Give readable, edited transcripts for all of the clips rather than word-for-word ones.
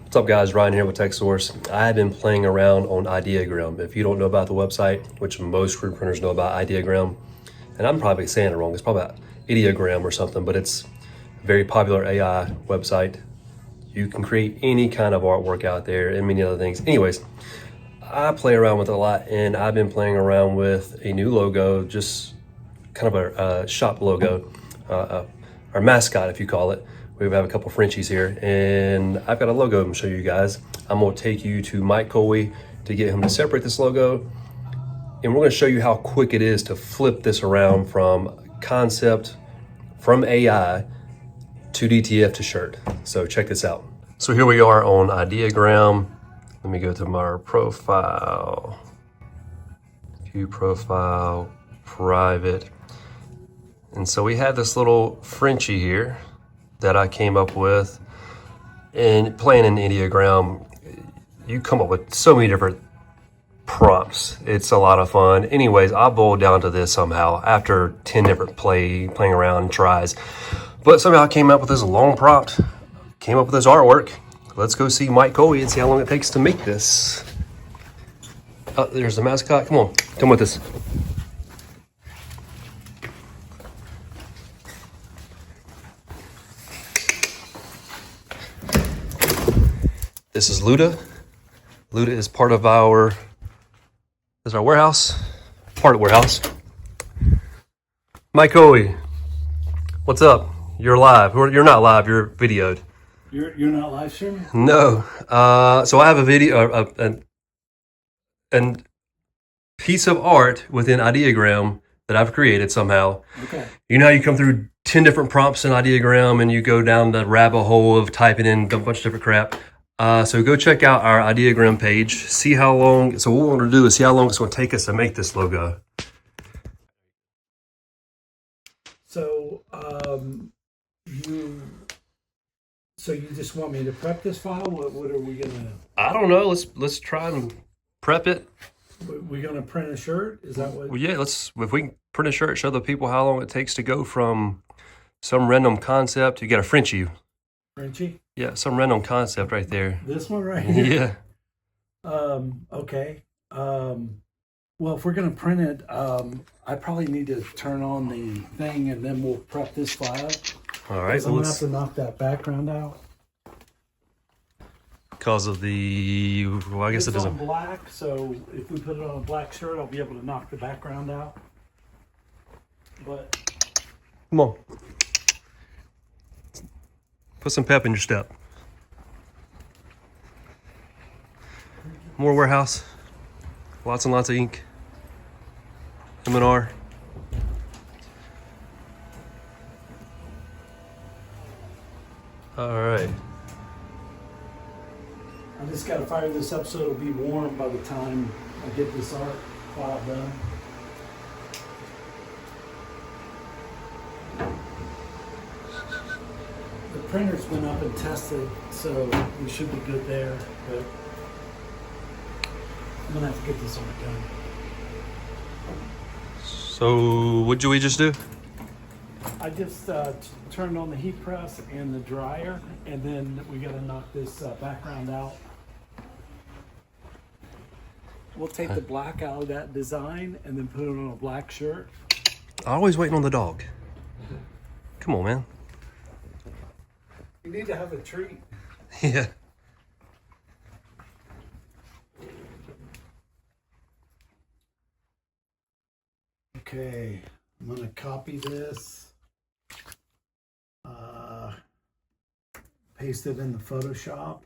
What's up guys, Ryan here with Texsource. I've been playing around on Ideogram. If you don't know about the website, which most screen printers know about Ideogram, and I'm probably saying it wrong, it's probably Ideogram or something, but it's a very popular AI website. You can create any kind of artwork out there and many other things. Anyways, I play around with it a lot, and I've been playing around with a new logo, just kind of a shop logo, our mascot, if you call it. We have a couple Frenchies here, and I've got a logo to show you guys. I'm gonna take you to Mike Hoey to get him to separate this logo, and we're gonna show you how quick it is to flip this around from concept, from AI to DTF to shirt. So check this out. So here we are on Ideogram. Let me go to my profile, view profile, private. And so we have this little Frenchie here that I came up with. And playing in Ideogram, you come up with so many different prompts. It's a lot of fun. Anyways, I boiled down to this somehow after 10 different playing around and tries. But somehow I came up with this long prompt, came up with this artwork. Let's go see Mike Hoey and see how long it takes to make this. Oh, there's the mascot. Come on, come with us. This is Luda. Luda is part of our warehouse, part of warehouse. Mike Hoey, what's up? You're live. You're not live, you're videoed. You're not live streaming? No. So I have a video, a piece of art within Ideogram that I've created somehow. Okay. You know how you come through 10 different prompts in Ideogram and you go down the rabbit hole of typing in a bunch of different crap. So go check out our Ideogram page, see how long, so what we want to do is see how long it's going to take us to make this logo. So, you just want me to prep this file? What are we gonna? I don't know, let's try and prep it. We're gonna print a shirt? Is that what? Well, yeah, if we can print a shirt, show the people how long it takes to go from some random concept. You got a Frenchie. Frenchie? Yeah, some random concept right there. This one right here? Yeah. Okay. Well, if we're gonna print it, I probably need to turn on the thing and then we'll prep this file. All right. So I'm gonna have to knock that background out. Because of the, well, I guess It's it doesn't. on black, so if we put it on a black shirt, I'll be able to knock the background out. But Come on. Put some pep in your step. More warehouse. Lots and lots of ink. M&R. All right. I just gotta fire this up so it'll be warm by the time I get this art file done. The printers went up and tested, so we should be good there, but I'm gonna have to get this art done. So what did we just do? I just turned on the heat press and the dryer, and then we gotta knock this background out. We'll take the black out of that design and then put it on a black shirt. Always waiting on the dog. Come on, man. You need to have a treat. Yeah. Okay, I'm gonna copy this, paste it in the Photoshop.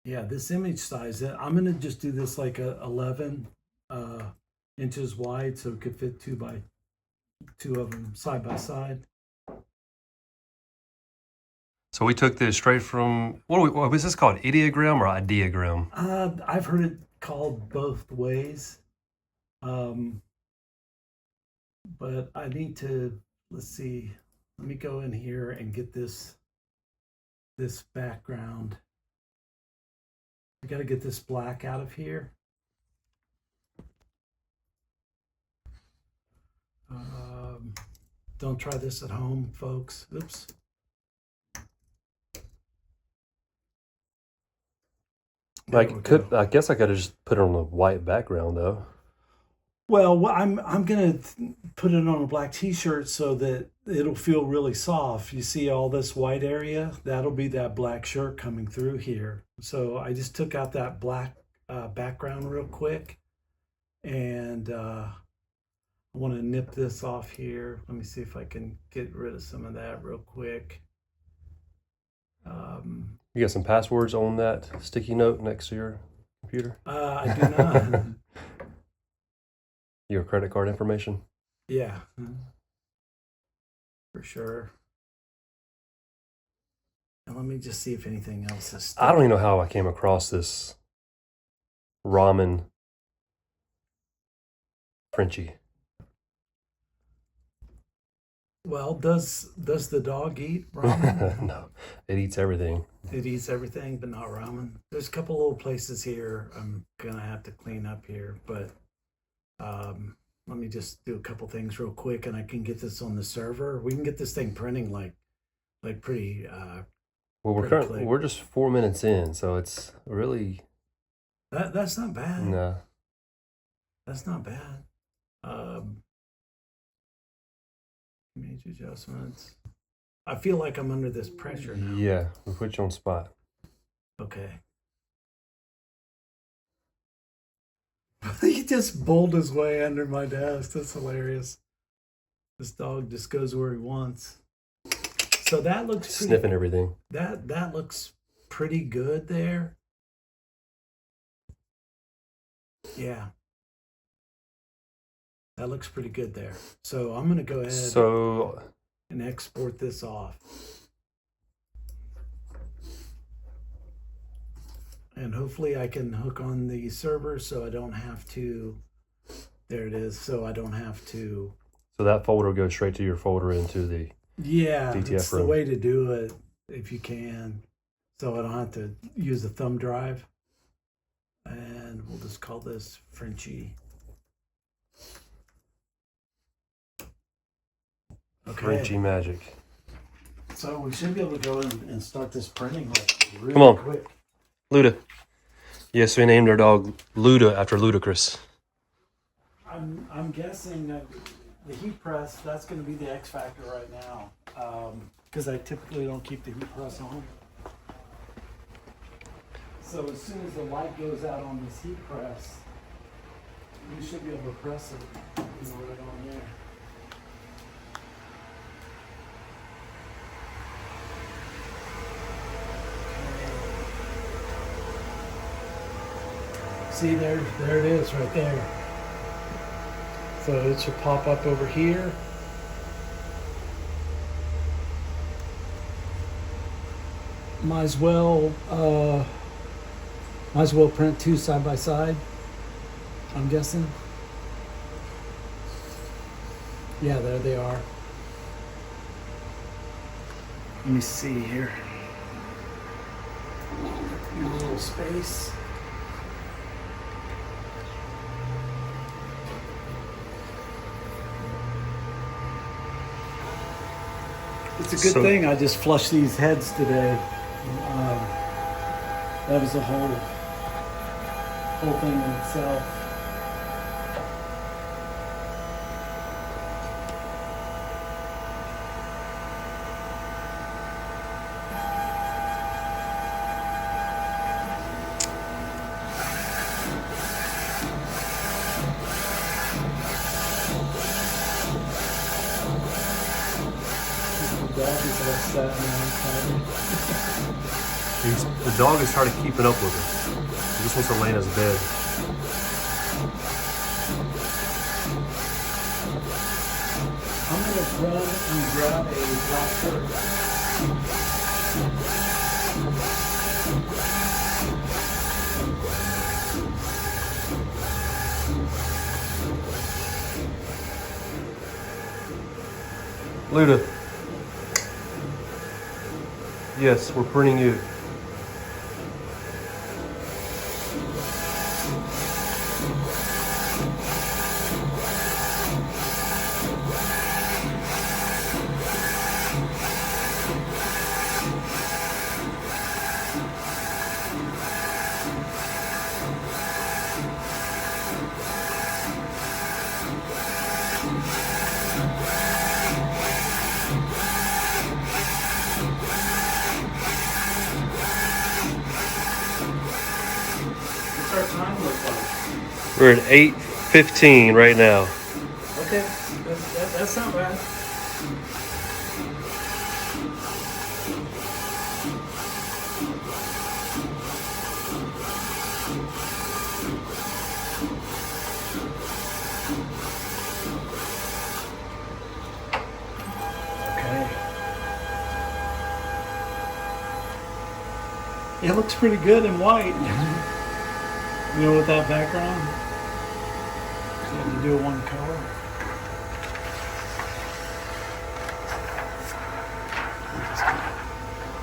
Yeah, this image size, I'm gonna just do this like a 11 inches wide so it could fit two of them side by side. So we took this straight from, what was this called? Ideogram or Ideogram? I've heard it called both ways. But I need to, let's see, let me go in here and get this background. I got to get this black out of here. Don't try this at home, folks. Oops. Like, I guess I could have just put it on a white background though. Well, I'm gonna put it on a black T-shirt so that it'll feel really soft. You see all this white area? That'll be that black shirt coming through here. So I just took out that black background real quick, and I want to nip this off here. Let me see if I can get rid of some of that real quick. You got some passwords on that sticky note next to your computer? I do not. Your credit card information? Yeah, for sure. And let me just see if anything else is I don't even know how I came across this ramen Frenchie. Well, does the dog eat ramen? No, it eats everything. It eats everything, but not ramen. There's a couple little places here I'm gonna have to clean up here, but let me just do a couple things real quick, and I can get this on the server. We can get this thing printing like pretty. Well, we're just 4 minutes in, so it's really that's not bad. no. That's not bad. Image adjustments. I feel like I'm under this pressure now. Yeah, we put you on spot. Okay. He just bowled his way under my desk. That's hilarious. This dog just goes where he wants. So that looks pretty, sniffing everything. That looks pretty good there. Yeah. That looks pretty good there. So I'm going to go ahead and export this off. And hopefully I can hook on the server so I don't have to, there it is, so I don't have to. So that folder goes straight to your folder into the DTF it's room. the way to do it if you can. So I don't have to use a thumb drive. And we'll just call this Frenchie. Okay. Frenchie magic. So we should be able to go in and start this printing like really Come on. quick. Luda. Yes, we named our dog Luda after Ludacris. I'm guessing that the heat press, that's going to be the X factor right now. Because I typically don't keep the heat press on. So as soon as the light goes out on this heat press, you should be able to press it right on there. See, there it is right there. So it should pop up over here. Might as well print two side by side, I'm guessing. Yeah, there they are. Let me see here. A little space. It's a good thing I just flushed these heads today. That was the whole thing in itself. The dog has started keeping up with us. He just wants to lay in his bed. I'm going to run and grab a black shirt. Luda. Yes, we're printing you. We're at 8:15 right now. Okay, that's not bad. Okay. It looks pretty good in white. You know, with that background. So you do it one color.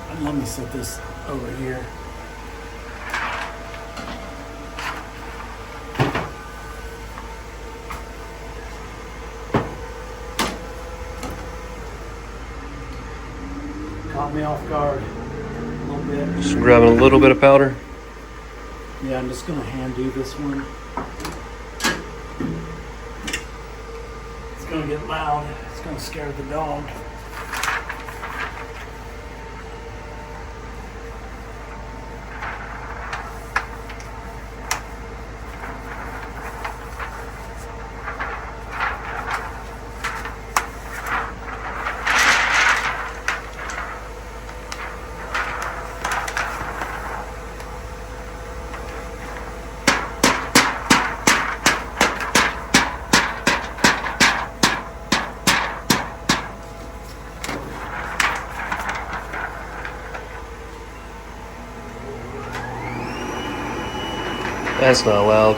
And let me set this over here. Caught me off guard a little bit. Just grabbing a little bit of powder. Yeah, I'm just gonna hand do this one. It's gonna get loud. It's gonna scare the dog. That's not loud.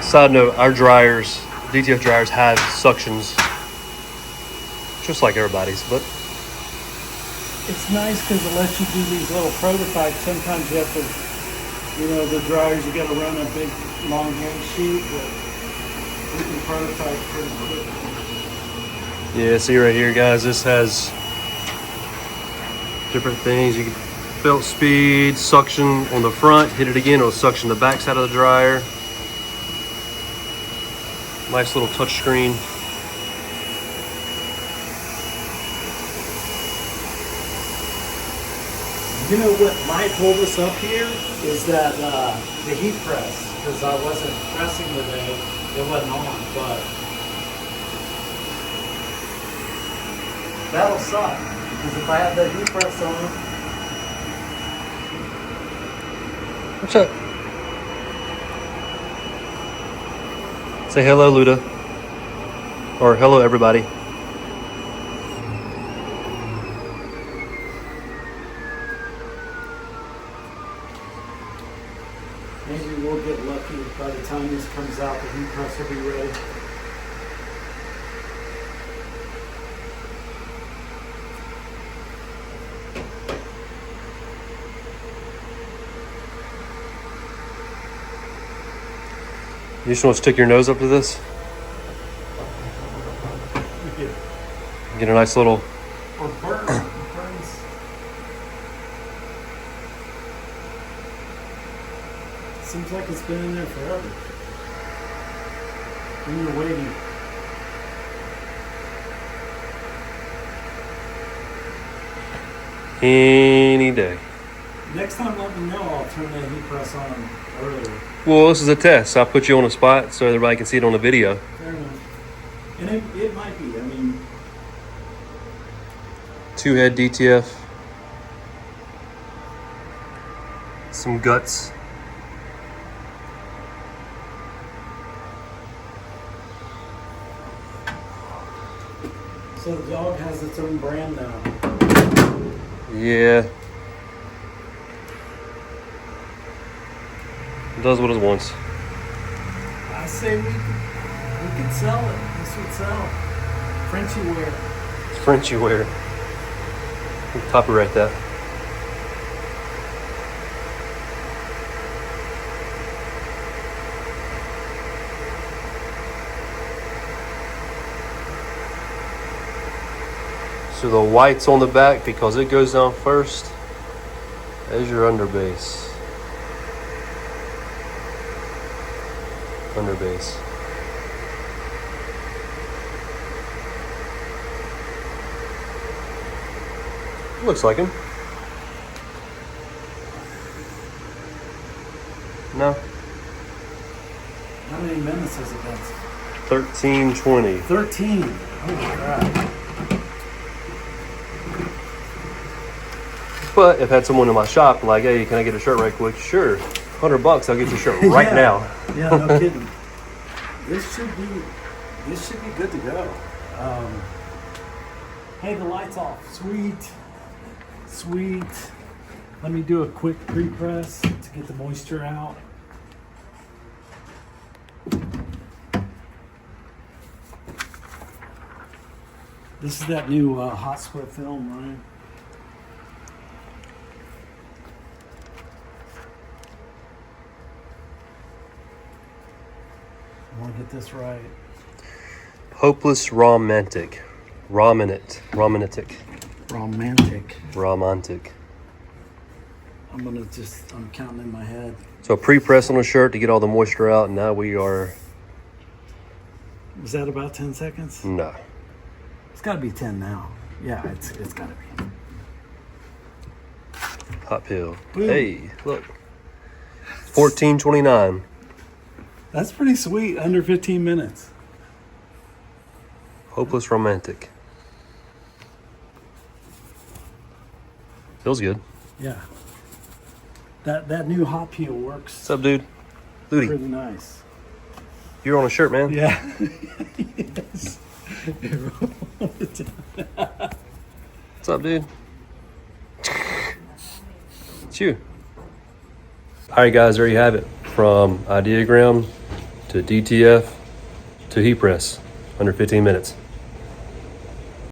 Side note, our dryers, DTF dryers, have suctions. Just like everybody's, but It's nice because it lets you do these little prototypes. Sometimes you have to, you know, the dryers, you got to run a big long hand sheet, but we can prototype pretty quick. yeah, see right here, guys, this has different things. You can belt speed, suction on the front, hit it again, it'll suction the back side of the dryer. Nice little touch screen. You know what might hold us up here is that the heat press, because I wasn't pressing today, it wasn't on, but that'll suck, because if I have that heat press on, What's up? Say hello, Luda. Or hello, everybody. maybe we'll get lucky by the time this comes out, the heat press will be ready. You just want to stick your nose up to this? Get a nice little... Or burns. Seems like it's been in there forever. When you're waiting. any day. Next time, let me know. I'll turn that heat press on earlier. Well, this is a test. I'll put you on a spot so everybody can see it on the video. Fair enough. And it might be. I mean, 2-head DTF. Some guts. so the dog has its own brand now. Yeah. It does what it wants. I say we could sell it. This would sell. Frenchy wear. Frenchy wear. Copyright that. So the white's on the back because it goes down first. There's your underbase. Underbase. Looks like him. is it against? 1320. 13. Holy crap. But if I had someone in my shop like, hey, can I get a shirt right quick? Sure. $100, I'll get your shirt right Yeah. now. Yeah, no kidding. This should be good to go. Hey, the light's off. Sweet. Sweet. Let me do a quick pre-press to get the moisture out. This is that new hot split film, Ryan. I want to get this right. Hopeless romantic. Romantic. Romantic. Romantic. I'm counting in my head. So pre-press on a shirt to get all the moisture out, and now we are... Was that about 10 seconds? No. It's got to be 10 now. Yeah, it's got to be. Hot pill. Boom. Hey, look. 1429. That's pretty sweet. Under 15 minutes. Hopeless romantic. Feels good. Yeah. That new hot peel works What's up, dude? Ludi, pretty nice. you're on a shirt, man. Yeah. Yes. What's up, dude? It's you. All right, guys, there you have it. From ideogram to DTF to heat press, under 15 minutes.